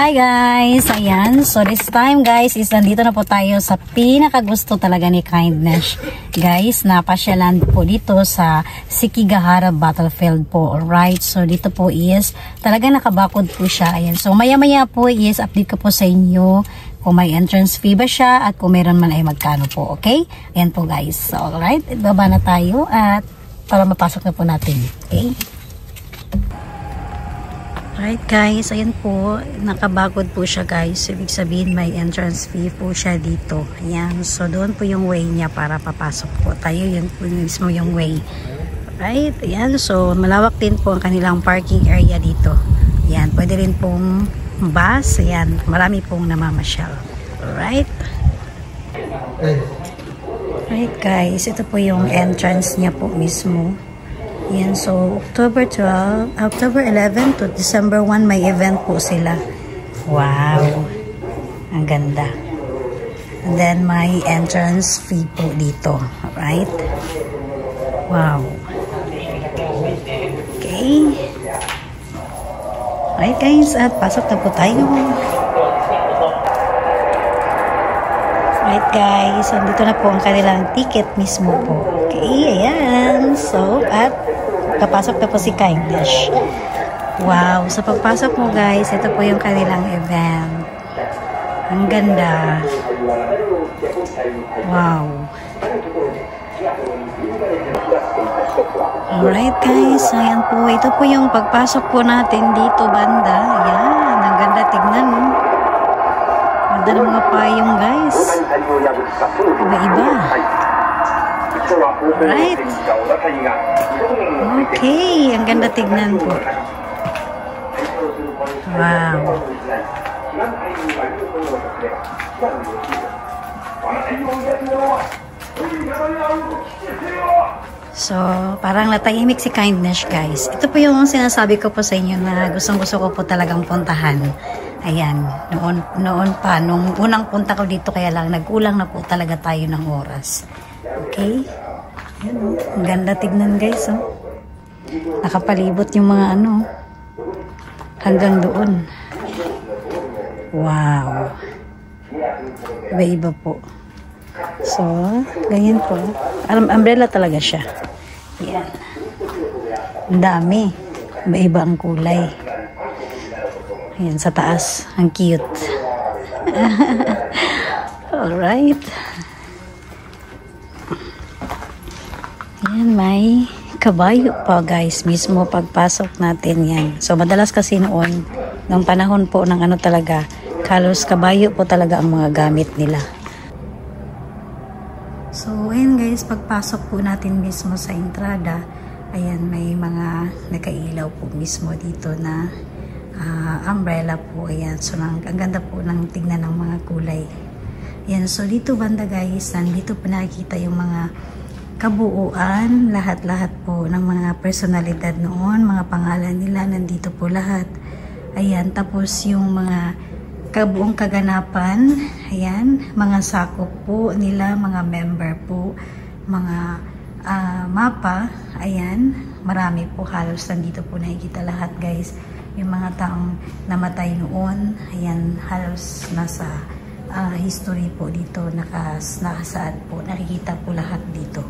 Hi guys! Ayan, so this time guys is nandito na po tayo sa pinakagusto talaga ni Kindness. Guys, napasyalan po dito sa Sekigahara Battlefield po. Alright, so dito po is talaga nakabakod po siya. Ayan, so maya maya po is update ko po sa inyo kung may entrance fee ba siya at kung meron man ay magkano po. Okay? Ayan po guys. So alright, baba na tayo at para mapasok na po natin. Okay? Right guys, ayan po, nakabagod po siya guys. Ibig sabihin may entrance fee po siya dito. Ayan, so doon po yung way niya para papasok po tayo. Yan po mismo yung way. Right, ayan, so malawak din po ang kanilang parking area dito. Ayan, pwede rin pong bus. Ayan, marami pong namamasyal. Alright. Right guys, ito po yung entrance niya po mismo. Yan, so October 11 to December 1 may event po sila. Wow, ang ganda. And then may entrance fee po dito. Alright. Wow. Okay. Alright guys, at pasok na po tayo. Alright guys, so dito na po ang kanilang ticket mismo po. Okay, ayan. So, at kapasok na po si Kindness. Wow, sa pagpasok mo guys, ito po yung kanilang event. Ang ganda. Wow. Alright guys, ayan po. Ito po yung pagpasok po natin dito banda. Ayan, ang ganda tignan no. Ganda ng mga payong guys. Iba-iba. Alright. Okay, ang ganda tignan po. Wow. So, parang natahimik si Kindness guys. Ito po yung sinasabi ko po sa inyo na gustong-gusto ko po talagang puntahan. Ayan, noon pa, nung unang punta ko dito kaya lang nagkulang na po talaga tayo ng oras. Okay? Ayan, oh. Ang ganda tignan guys, oh. Nakapalibot yung mga ano hanggang doon. Wow. Iba-iba po. So, ganyan po. Umbrella talaga siya. Ayan. Ang dami. Iba-iba ang kulay. Ayan, sa taas. Ang cute. Alright. Ayan, may kabayo pa guys. Mismo pagpasok natin yan. So, madalas kasi noon, nung panahon po ng ano talaga, halos kabayo po talaga ang mga gamit nila. So, ayan guys, pagpasok po natin mismo sa entrada, ayan, may mga nakailaw po mismo dito na umbrella po. Ayan, so ang ganda po ng tignan ng mga kulay. Ayan, so dito banda guys, dito po nakikita yung mga kabuuan, lahat-lahat po ng mga personalidad noon, mga pangalan nila, nandito po lahat. Ayan, tapos yung mga kabuong kaganapan, ayan, mga sakop po nila, mga member po, mga mapa, ayan, marami po, halos nandito po nakikita lahat guys. Yung mga taong namatay noon, ayan, halos nasa history po dito, nakasaad po, nakikita po lahat dito.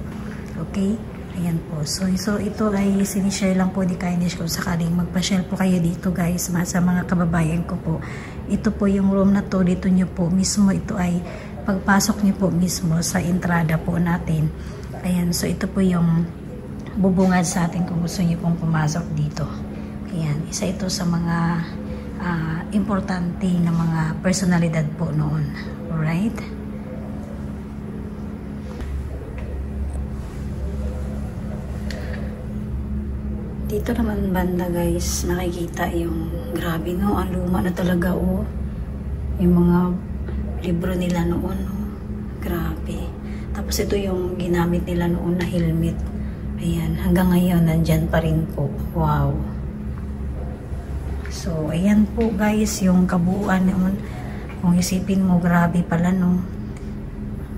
Okay? Ayan po. So ito ay sinishare lang po ni Kindness kung sakaling magpa-share po kayo dito guys, sa mga kababayan ko po. Ito po yung room na to, dito nyo po mismo, ito ay pagpasok nyo po mismo sa entrada po natin. Ayan, so ito po yung bubungad sa atin kung gusto nyo pong pumasok dito. Ayan, isa ito sa mga importante na mga personalidad po noon. Alright? Dito naman banda guys, nakikita yung grabe no, ang luma na talaga oh. Yung mga libro nila noon oh. Grabe. Tapos ito yung ginamit nila noon na helmet. Ayan, hanggang ngayon nandyan pa rin po. Wow. So, ayan po guys, yung kabuuan noon. Kung isipin mo, grabe pala no.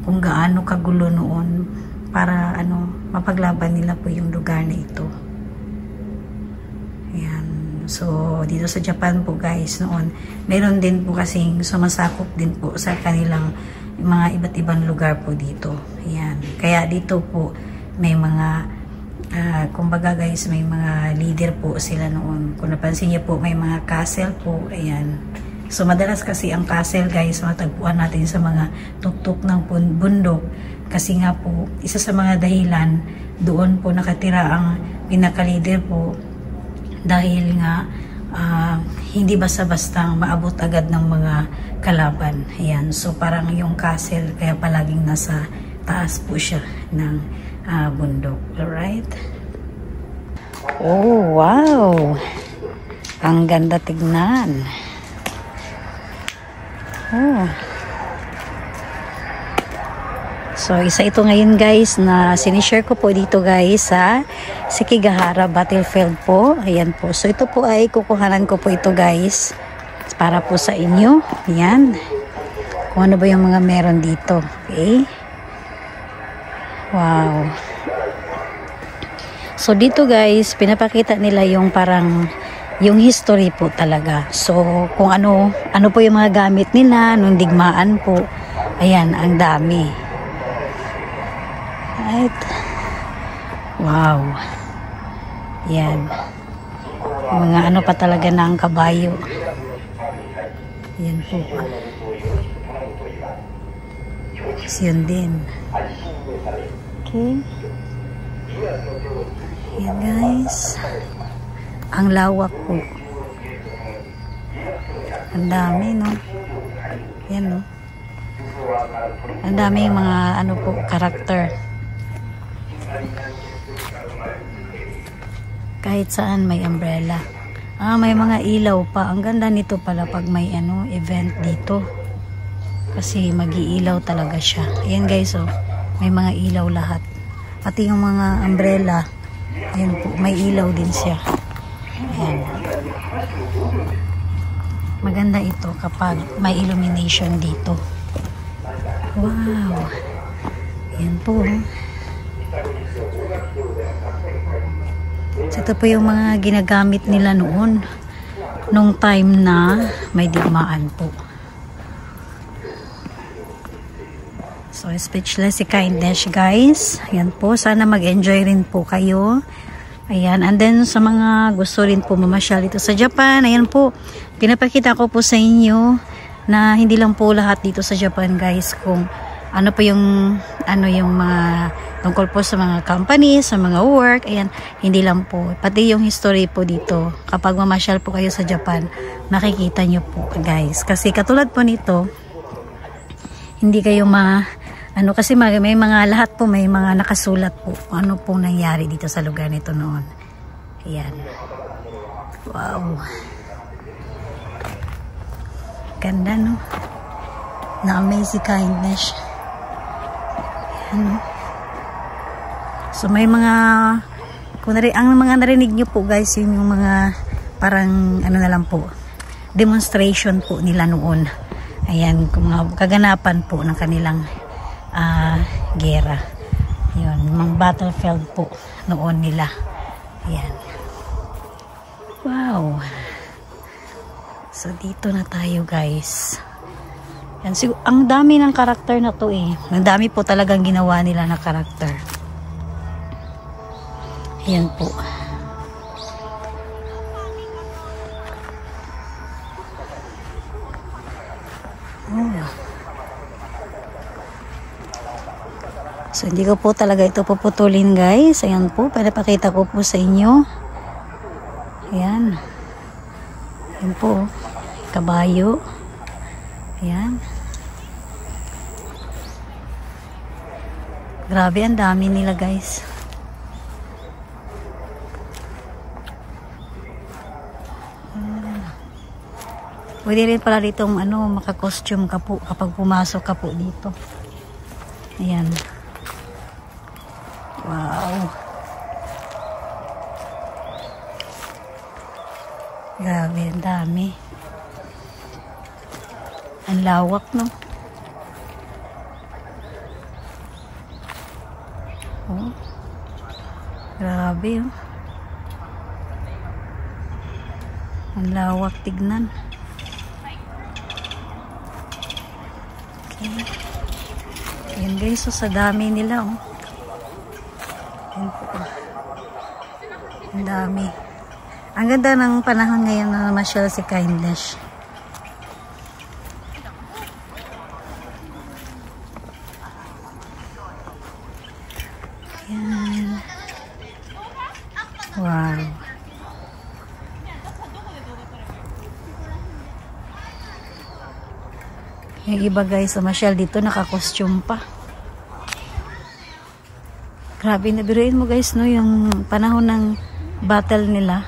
Kung gaano kagulo noon para ano, mapaglaban nila po yung lugar na ito. Ayan, So, dito sa Japan po guys noon, meron din po kasing sumasakop din po sa kanilang mga iba't ibang lugar po dito. Ayan. Kaya dito po may mga, kumbaga guys, may mga leader po sila noon. Kung napansin niyo po, may mga castle po. Ayan. So, madalas kasi ang castle guys, matagpuan natin sa mga tuktok ng bundok. Kasi nga po, isa sa mga dahilan, doon po nakatira ang pinaka-leader po. Dahil nga, hindi basta-bastang maabot agad ng mga kalaban. Ayan. So, parang yung castle, kaya palaging nasa taas po siya ng bundok. Alright? Oh, wow! Ang ganda tignan. Oh. So, isa ito ngayon guys na sinishare ko po dito guys sa Sekigahara Battlefield po. Ayan po. So, ito po ay kukuhanan ko po ito guys para po sa inyo. Ayan. Kung ano ba yung mga meron dito. Okay. Wow. So, dito guys, pinapakita nila yung parang yung history po talaga. So, kung ano po yung mga gamit nila nung digmaan po. Ayan, ang dami. Right. Wow. Yan. Mga ano pa talaga na ang kabayo. Yan po. Yun din. Okay. Yan guys. Ang lawak po. Ang dami, no? Yan, no? Ang dami yung mga ano po, karakter. Kahit saan may umbrella. May mga ilaw pa. Ang ganda nito pala pag may event dito. Kasi mag-iilaw talaga siya. Ayan guys, oh. May mga ilaw lahat. Pati yung mga umbrella, ayan po, may ilaw din siya. Ayan. Maganda ito kapag may illumination dito. Wow. Ayan po. So, ito po yung mga ginagamit nila noon nung time na may digmaan po. So, speechless si Kindness guys. Ayan po. Sana mag-enjoy rin po kayo. Ayan. And then sa mga gusto rin po mamasyal dito sa Japan. Ayan po. Pinapakita ko po sa inyo na hindi lang po lahat dito sa Japan guys. Kung ano po yung mga tungkol po sa mga company, sa mga work. Ayan. Hindi lang po. Pati yung history po dito. Kapag mamasyal po kayo sa Japan, makikita nyo po guys. Kasi katulad po nito, hindi kayo kasi may mga lahat po, may mga nakasulat po ano pong nangyari dito sa lugar nito noon. Ayan. Wow. Ganda, no? Na-amaze si Kindness. Ayan, no? So, may mga ang mga narinig nyo po guys, yun yung mga parang na lang po, demonstration po nila noon. Ayan, mga kaganapan po ng kanilang gera. Yun, mga battlefield po noon nila. Ayan. Wow. So, dito na tayo guys. Yan, ang dami ng karakter na to eh. Ang dami po talagang ginawa nila na karakter. Ayan po. Oh. So, hindi ko po talaga ito puputulin guys. Ayan po, pinapakita ko po sa inyo. Ayan. Ayan po. Kabayo. Ayan. Grabe, ang dami nila guys. Pwede rin pala ditong maka-costume ka po kapag pumasok ka po dito. Ayan. Wow. Grabe, ang dami. Ang lawak, no? Oh. Grabe, oh. Ang lawak tignan. Okay. Ayan guys, so sa dami nila oh. Ayan po. Ang dami. Ang ganda ng panahon ngayon na namasyal si Kindness. Ayan. Wow. Yung iba guys, namasyal dito, naka-costume pa. Grabe, nabiruin mo guys, no, yung panahon ng battle nila.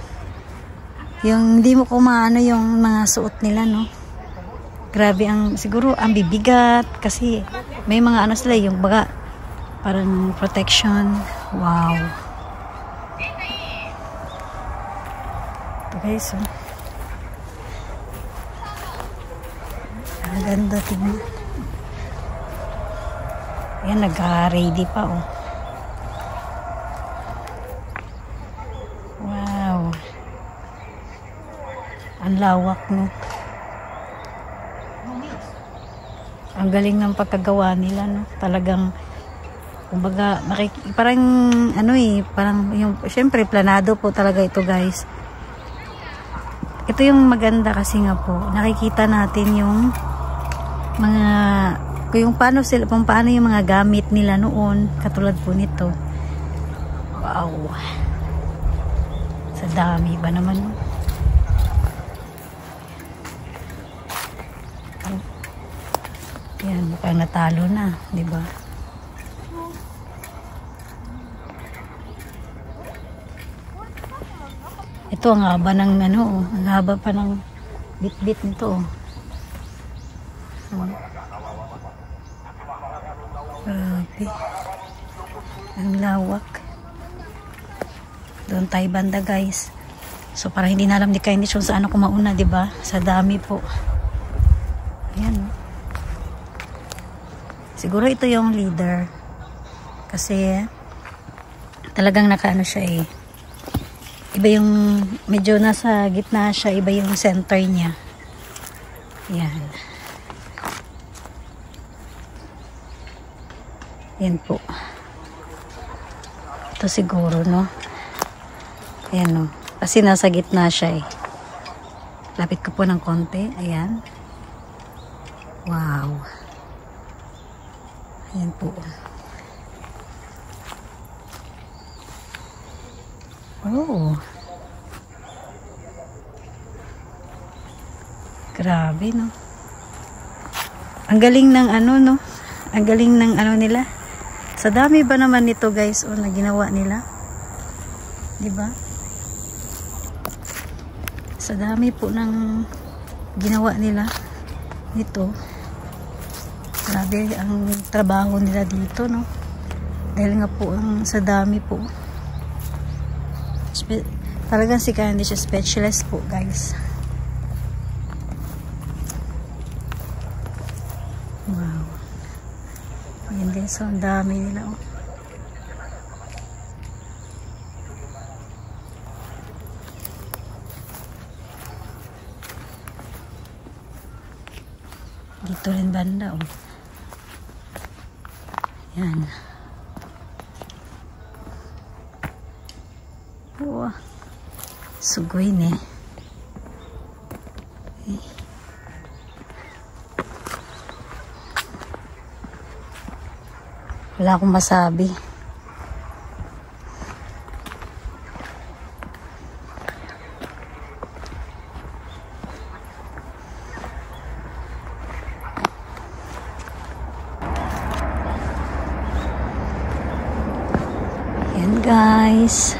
Yung hindi mo kumaano yung mga suot nila, no. Grabe, siguro ang bibigat kasi may mga ano sila, yung baga parang protection. Wow. Ito guys, oh. Ang ganda, tingnan. Ayan, nag-ready pa, oh. Wow. Ang lawak, no. Ang galing ng pagkagawa nila, no. Talagang, kumbaga, parang, ano eh, parang, yung, syempre, planado po talaga ito, guys. Ito yung maganda kasi nga po, nakikita natin yung mga, kung paano yung mga gamit nila noon, katulad po nito. Wow. Sa dami ba naman? Yan, mukhang natalo na, di ba? Ito ang haba ng ano, ang haba pa ng bit-bit nito. Grabe. Ang lawak. Doon tayo banda guys. So para hindi na alam ni Kindness kung saan ako mauna, di ba? Sa dami po. Ayan. Siguro ito yung leader. Kasi talagang nakaano siya eh. Iba yung medyo nasa gitna siya, iba yung center niya. Ayan. Yan po. Ito siguro, no? Ayan, no? Kasi nasa gitna siya, eh. Lapit ko po ng konti. Ayan. Wow. Ayan po. Oh. Grabe, no? Ang galing ng ano, no? Ang galing ng ano nila. Sa dami ba naman nito guys o na ginawa nila? Diba? Sa dami po ng ginawa nila nito. Grabe ang trabaho nila dito, no? Dahil nga po ang sa dami po. Talagang si Kindness siya speechless po guys. Wow. Ayan guys, so ang dami nila oh. Dito rin banda oh. Yan. Wow. Sugoy ne. Wala akong masabi. Yan guys.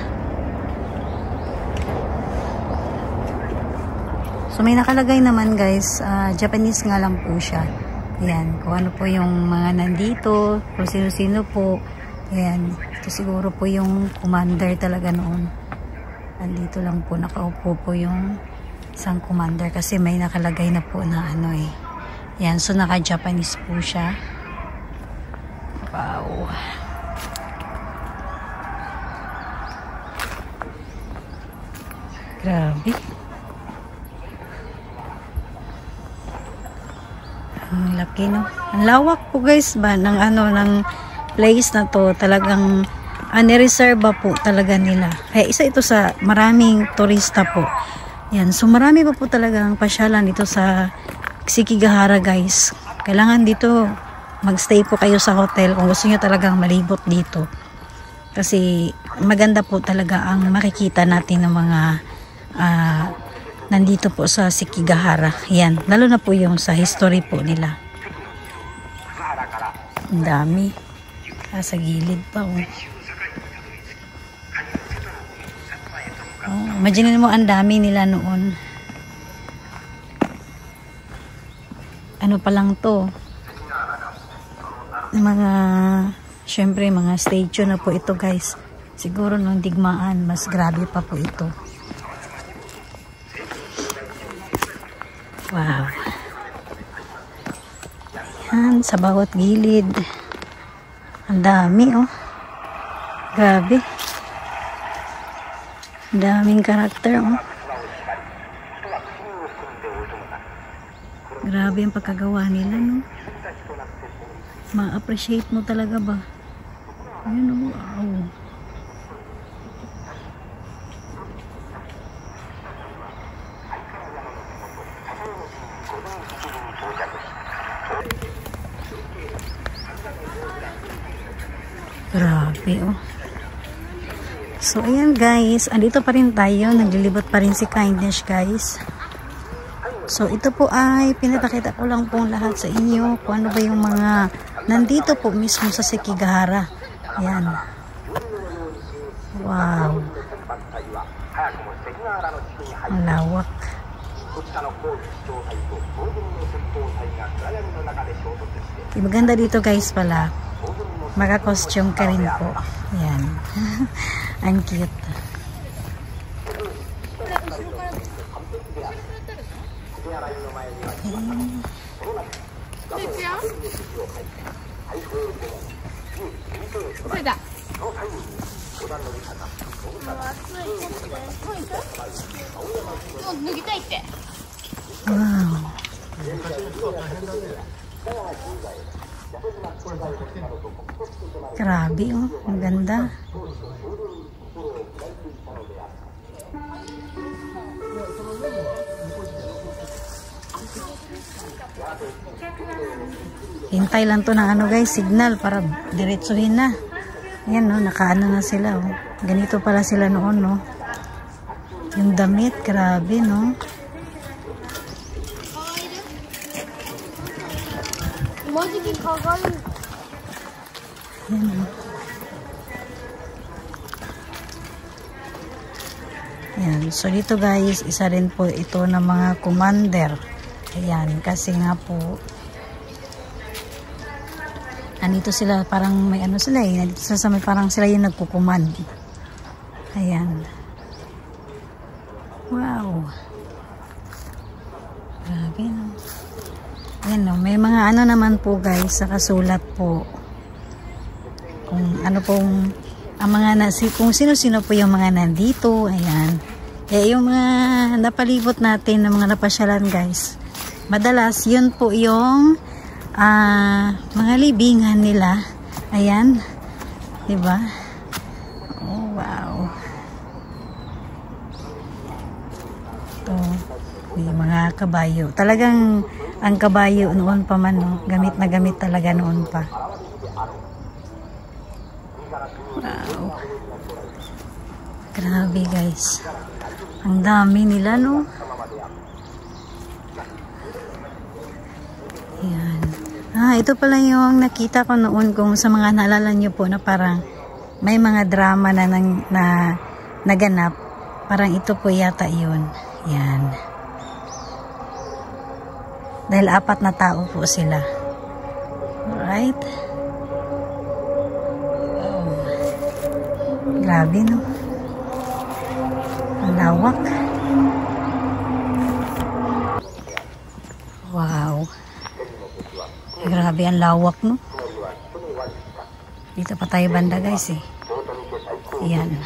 So may nakalagay naman guys, Japanese nga lang po siya. Ayan, kung ano po yung mga nandito, kung sino-sino po. Ayan, ito siguro po yung commander talaga noon. Nandito lang po, nakaupo po yung isang commander kasi may nakalagay na po na ano eh. Ayan, so naka-Japanese po siya. Wow. Grabe. Ang laki, no? Ang lawak po guys ba ng ng place na to. Talagang nireserve po talaga nila. Kaya isa ito sa maraming turista po. Yan. So marami pa po talagang pasyalan dito sa Sekigahara guys. Kailangan dito magstay po kayo sa hotel kung gusto nyo talagang malibot dito. Kasi maganda po talaga ang makikita natin ng mga nandito po sa Sekigahara. Yan. Lalo na po yung sa history po nila. Ang dami. Sa gilid pa. Imagine mo ang dami nila noon. Ano pa lang to? Syempre mga statue na po ito guys. Siguro nung digmaan mas grabe pa po ito. Wow. Yan, sa bawat gilid. Ang dami oh. Grabe. Ang daming karakter oh. Grabe ang pagkagawa nila, no? Ma-appreciate mo talaga ba? Ayun, wow. Grabe, oh. So, ayan guys. Andito pa rin tayo. Naglilibot pa rin si Kindness, guys. So, ito po ay pinapakita ko lang po lahat sa inyo kung ano ba yung mga nandito po mismo sa Sekigahara. Ayan. Wow. Ang lawak. Maganda dito guys pala. Maka-costume ka rin po. Ayan. Ang cute. Wow. Grabe oh, ang ganda. Hintay lang to ng guys, signal para diretsuhin na. Yan no, nakaano na sila oh. Ganito pala sila noon no. Yung damit, grabe no. Yan oh. Yan, so dito guys, isa rin po ito ng mga commander. Ayan, kasi nga po nandito sila, parang may ano sila eh, nandito sila sa may parang sila yung nagkukumand. Ayan. Wow. Grabe no. Ayan no, may mga ano naman po guys, sa kasulat po. Kung ano pong, ang mga kung sino-sino po yung mga nandito. Ayan. Eh, yung mga napalibot natin ng mga napasyalan guys. Madalas, yun po yung mga libingan nila. Ayan. Diba? Oh, wow. Ito. May mga kabayo. Talagang ang kabayo noon pa man, no? Gamit na gamit talaga noon pa. Wow. Grabe guys. Ang dami nila, no? Ayan. Ito pala yung nakita ko noon kung sa mga naalala nyo po na parang may mga drama na naganap. Parang ito po yata yun. Yan. Dahil 4 na tao po sila. Alright. Oh. Grabe no. Ang lawak. Wow. Grabe ang lawak no. Dito pa tayo banda guys eh. Ayan.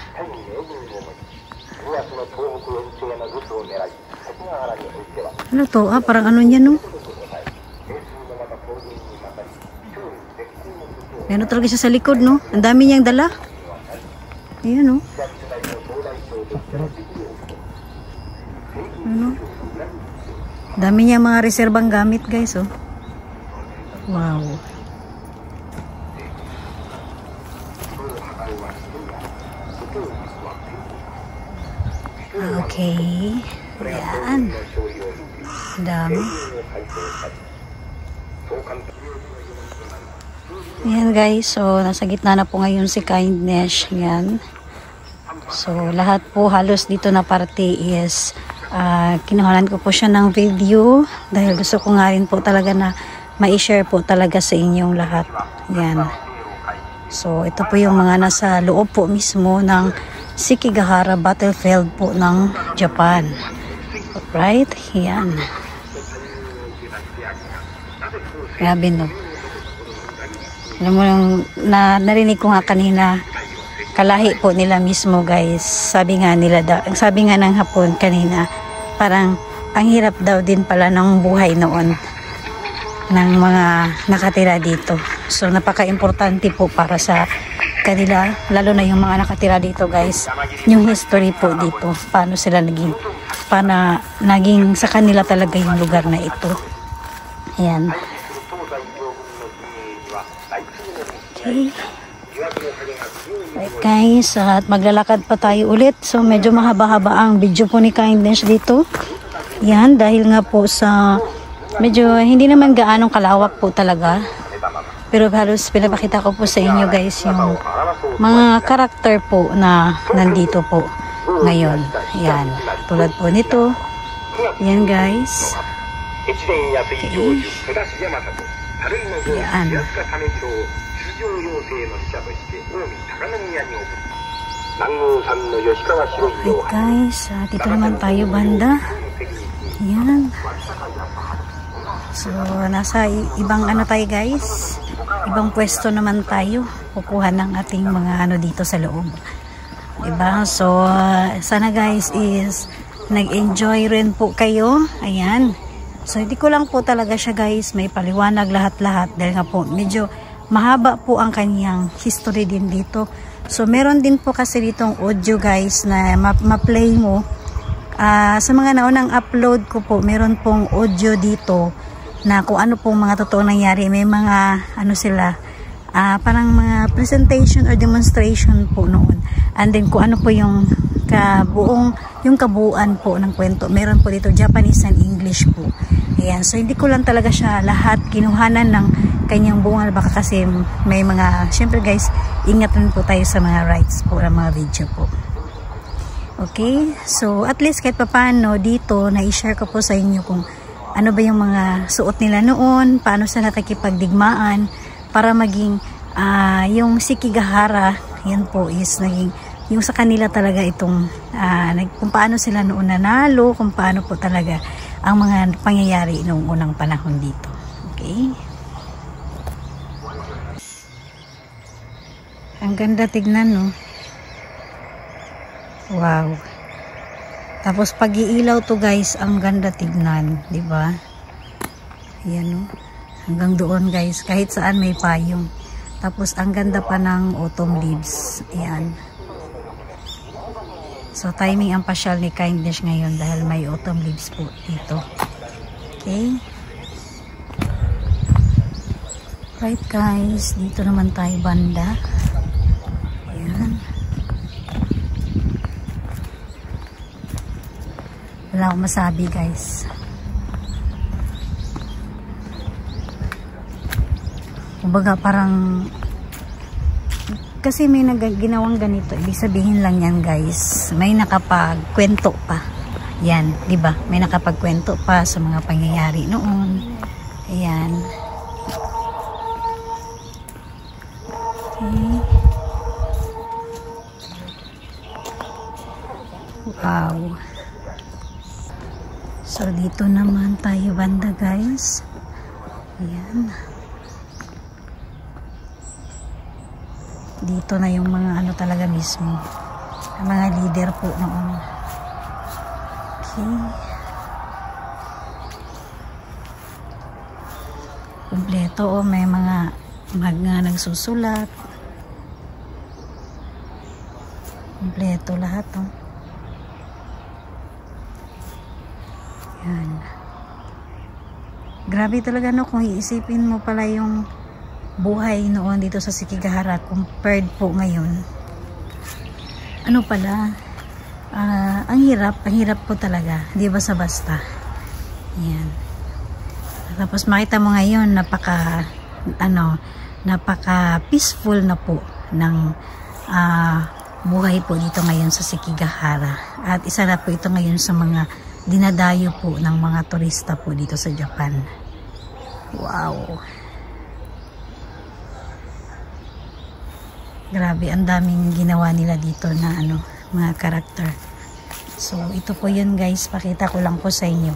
Ano to? Parang ano niya no? Ano talaga siya sa likod, no? Ang dami niyang dala. Ayan, no? Ano? Dami niya mga reserbang gamit, guys, oh. Wow. Okay. Ayan. Dami. Ayan guys, so nasa gitna na po ngayon si Kindness. Ayan. So lahat po halos dito na parte is kinuhanan ko po siya ng video dahil gusto ko nga rin po talaga na ma-share po talaga sa inyong lahat. Ayan. So ito po yung mga nasa loob po mismo ng Sekigahara Battlefield po ng Japan. Right? Ayan. Grabe, no? Alam mo yung narinig ko nga kanina, kalahi po nila mismo, guys. Sabi nga ng Hapon kanina, parang ang hirap daw din pala ng buhay noon ng mga nakatira dito. So napaka-importante po para sa kanila, lalo na yung mga nakatira dito, guys, yung history po dito, paano sila naging sa kanila talaga yung lugar na ito. Ayan. Okay. Right guys, at maglalakad pa tayo ulit. So medyo mahaba-haba ang video po ni Kindness dito. Yan, dahil nga po sa medyo hindi naman gaanong kalawak po talaga. Pero halos pinapakita ko po sa inyo guys yung mga karakter po na nandito po ngayon. Yan, tulad po nito. Yan guys. Okay. Yan. Okay guys, dito naman tayo banda. Yan. So nasa ibang ano tayo guys, ibang pwesto naman tayo, kukuha ng ating mga ano dito sa loob, diba? So sana guys is nag-enjoy rin po kayo. Ayan. So hindi ko lang po talaga siya guys may paliwanag lahat-lahat dahil nga po medyo mahaba po ang kanyang history din dito. So meron din po kasi ditong audio guys na ma-play mo. Sa mga naunang upload ko po, meron pong audio dito na kung ano pong mga totoong nangyari. May mga ano sila, parang mga presentation or demonstration po noon. And then kung ano po yung kabuuan po ng kwento. Meron po dito Japanese and English po. Ayan. So hindi ko lang talaga siya lahat kinuhanan ng kanyang buong baka kasi may mga, syempre guys, ingat rin po tayo sa mga rights po ng mga video po. Okay, so at least kahit paano dito na-share ko po sa inyo kung ano ba yung mga suot nila noon, paano sila nakikipagdigmaan para maging yung Sekigahara, yan po is naging yung sa kanila talaga itong kung paano sila noon nanalo, kung paano po talaga ang mga pangyayari noong unang panahon dito. Okay. Ang ganda tignan, no? Wow. Tapos pag-iilaw to guys, ang ganda tignan, 'di ba? Ayan, no? Hanggang doon guys, kahit saan may payong. Tapos ang ganda pa ng autumn leaves. Ayan. So timing ang pasyal ni Kindness ngayon dahil may autumn leaves po dito. Okay? Right guys, dito naman tayo banda. Ayan. Wala akong masabi guys. Kumbaga parang kasi may ginawang ganito, ibig sabihin lang yan guys, may nakapagkwento pa yan, di ba? May nakapagkwento pa sa mga pangyayari noon. Ayan. Okay. Wow. So dito naman tayo banda guys. Ayan. Dito na yung mga ano talaga mismo, ang mga leader po noon. Okay. Kompleto, may mga nagsusulat. Kompleto lahat, oh. Yan. Grabe talaga, no, kung iisipin mo pala yung buhay noon dito sa Sekigahara compared po ngayon. Ano pala, ang hirap po talaga, di basta-basta. Yan. Tapos makita mo ngayon, napaka peaceful na po ng buhay po dito ngayon sa Sekigahara. At isa na po ito ngayon sa mga dinadayo po ng mga turista po dito sa Japan. Wow! Grabe, ang daming ginawa nila dito na mga karakter. So, ito po yun guys, pakita ko lang po sa inyo.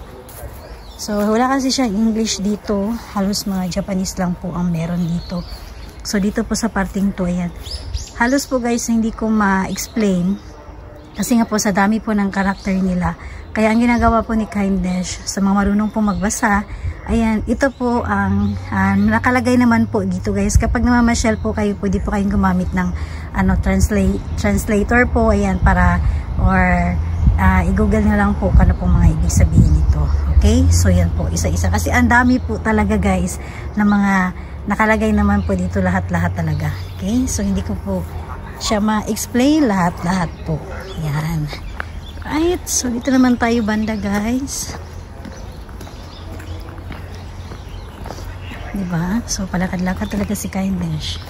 So, wala kasi siyang English dito. Halos mga Japanese lang po ang meron dito. So, dito po sa parting to, ayan. Halos po guys, hindi ko ma-explain. Kasi nga po, sa dami po ng karakter nila. Kaya ang ginagawa po ni Kindness, sa mga marunong po magbasa, ayan, ito po ang nakalagay naman po dito guys. Kapag namamasyal po kayo, pwede po kayong gumamit ng translator po, ayan, para, or i-google na lang po kung ano po mga ibig sabihin nito. Okay? So, yan po, isa-isa. Kasi ang dami po talaga guys, na mga nakalagay naman po dito lahat-lahat talaga. Okay? So, hindi ko po siya ma-explain lahat-lahat po. Yan. Right, so dito naman tayo banda guys. Diba? So palakad-lakad talaga si Kindness.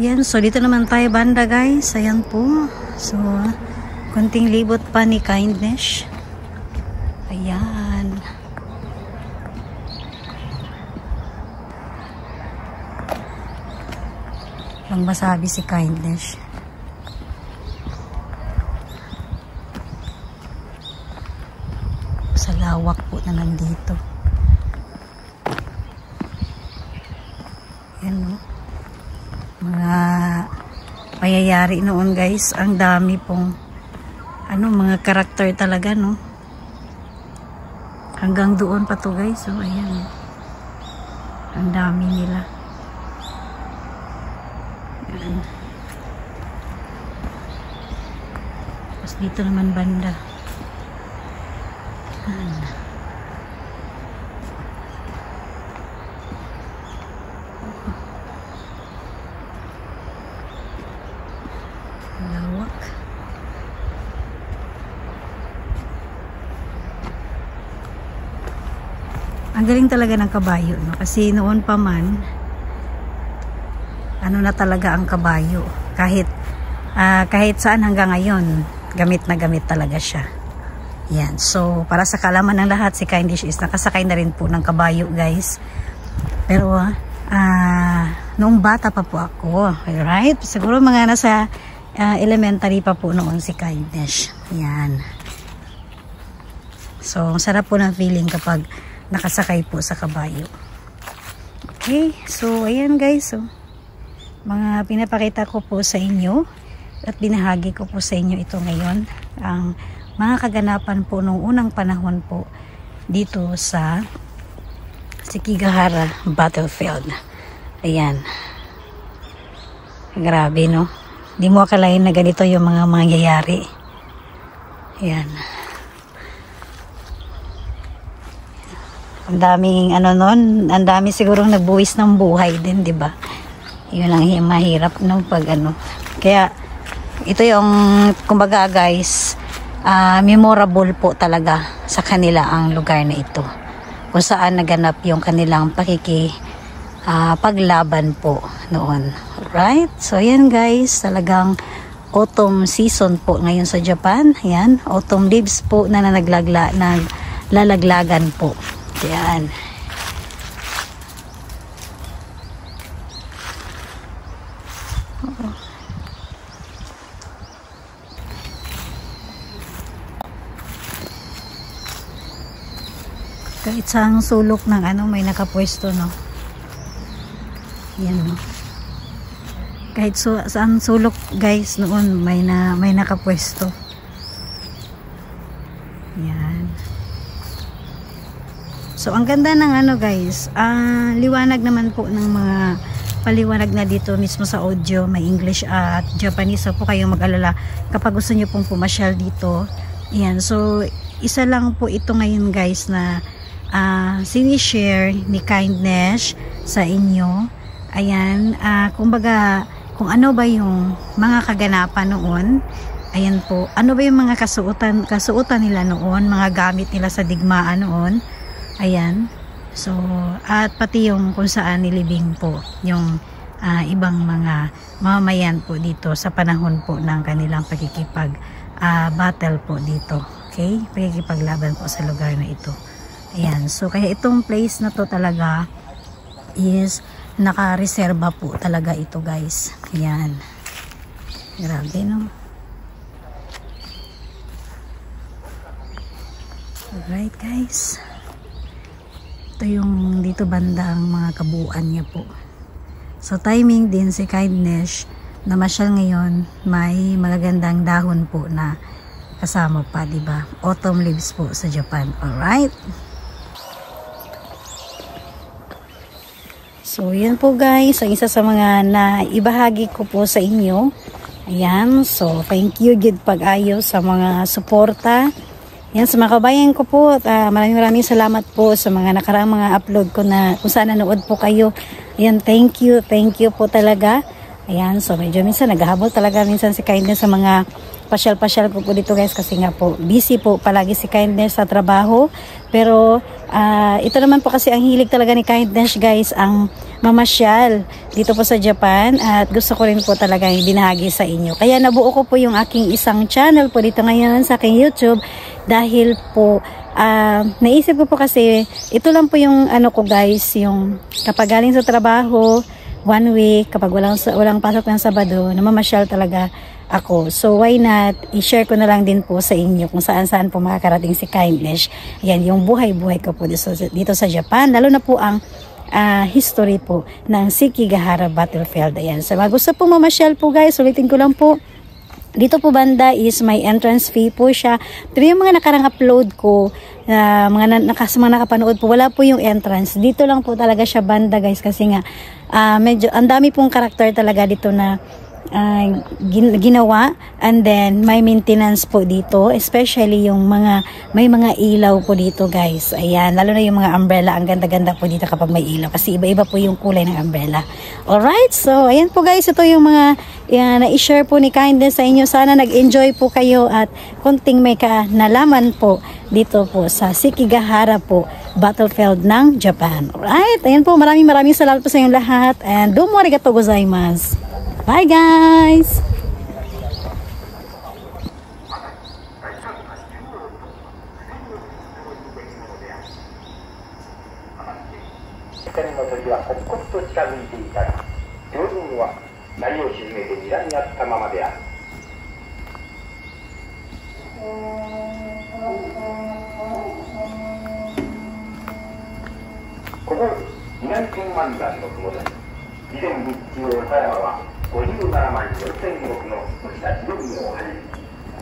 Yan, so dito naman tayo banda guys. Ayan po. So konting libot pa ni Kindness. Ayan. Ang masabi si Kindness. Sa lawak po na nandito. Yan, no? Mga payayari noon guys. Ang dami pong mga karakter talaga, no? Hanggang doon pa to guys. So, ayan. Ang dami nila. Ayan. Tapos dito naman banda. Lawak. Ang galing talaga ng kabayo, no? Kasi noon pa man, na talaga ang kabayo. Kahit saan hanggang ngayon, gamit na gamit talaga siya. Yan. So, para sa kalaman ng lahat, si Kindness is nakasakay na rin po ng kabayo, guys. Pero, noong bata pa po ako, right? Siguro mga nasa elementary pa po noon si Kindness. Yan. So, sarap po ng feeling kapag nakasakay po sa kabayo. Okay. So, ayan guys. So, mga pinapakita ko po sa inyo at binahagi ko po sa inyo ito ngayon. Ang mga kaganapan po nung unang panahon po dito sa Sekigahara Battlefield. Ayan. Grabe, no? Di mo akalain na ganito yung mga mangyayari. Ayan. Ang daming nun, ang dami sigurong nagbuwis ng buhay din, di ba? Yun lang yung mahirap nung pag Kaya ito yung kumbaga guys, memorable po talaga sa kanila ang lugar na ito kung saan naganap yung kanilang paglaban po noon, right? So ayan guys, talagang autumn season po ngayon sa Japan. Ayan, autumn leaves po na naglalaglagan po. Ayan. Kahit sa sulok ng may nakapwesto, no? Yan, no? Kahit saan sulok, guys, noon may nakapwesto. Yan. So ang ganda ng ano guys, liwanag naman po ng mga paliwanag na dito mismo sa audio, may English at Japanese. So po kayong mag-alala kapag gusto nyo pong pumasyal dito. Ayan, so isa lang po ito ngayon guys na sinishare ni Kindness sa inyo. Ayan, kumbaga kung ano ba yung mga kaganapan noon. Ayan po, ano ba yung mga kasuotan nila noon, mga gamit nila sa digmaan noon. Ayan, so at pati yung kung saan nilibing po yung ibang mga mamamayan po dito sa panahon po ng kanilang pagkikipag battle po dito. Okay, pagkikipaglaban po sa lugar na ito. Ayan, so kaya itong place na to talaga is naka-reserva po talaga ito guys. Ayan, grabe no. Alright guys, ito yung dito banda ang mga kabuuan niya po. So timing din si Kindness na masyal ngayon, may magagandang dahon po na kasama pa, diba? Autumn leaves po sa Japan. Alright, so yan po guys, ang isa sa mga naibahagi ko po sa inyo. Ayan, so thank you gid pag-ayo sa mga suporta. Yan, sa mga kabayan ko po, maraming salamat po sa mga nakaraang mga upload ko na kung saan nanood po kayo. Ayan, thank you po talaga. Ayan, so medyo minsan naghahabol talaga minsan si Kindness sa mga pasyal-pasyal ko po dito guys, kasi nga po busy po palagi si Kindness sa trabaho. Pero ito naman po kasi ang hilig talaga ni Kindness guys, ang mamasyal dito po sa Japan, at gusto ko rin po talaga ibinahagi sa inyo. Kaya nabuo ko po yung aking isang channel po dito ngayon sa aking YouTube, dahil po naisip ko po kasi ito lang po yung ano ko guys, yung kapag galing sa trabaho 1 week, kapag walang pasok ng Sabado, namamasyal talaga ako. So why not i-share ko na lang din po sa inyo kung saan po makakarating si Kindness. Ayan, yung buhay-buhay ko po dito sa Japan, lalo na po ang history po ng Sekigahara Battlefield. Ayan, so gusto pong mamasyal po guys, ulitin ko lang po, dito po banda is may entrance fee po siya. Pero yung mga nakarang upload ko, mga nakapanood po, wala po yung entrance. Dito lang po talaga siya banda guys, kasi nga medyo ang dami pong karakter talaga dito na ginawa, and then may maintenance po dito, especially yung may mga ilaw po dito guys. Ayan, lalo na yung mga umbrella, ang ganda-ganda po dito kapag may ilaw, kasi iba-iba po yung kulay ng umbrella. Alright, so ayan po guys, ito yung mga na-share po ni Kindness sa inyo. Sana nag-enjoy po kayo at konting may nalaman po dito po sa Sekigahara po Battlefield ng Japan. Alright, ayan po, maraming salamat po sa inyong lahat, and domo arigatou gozaimasu. Bye guys! 光の鳥は刻々と近づいていたが、両軍は鳴りを沈めて睨み合ったままである。この南天満山の麓に、以前日中を狭山は57万4000石の武士たちの海を張り、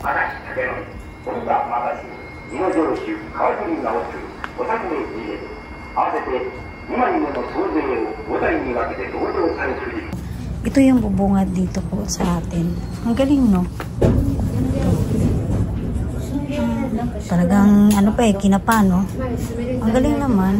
嵐竹の実、鬼がまだし、二の城主、川鳥が落ちる、お作名に入れ、合わせて2万円の総勢を5台に分けて同情されする。Ito yung bubungad dito po sa atin. Ang galing, no? Talagang, ano pa kinapa, no? Ang galing naman.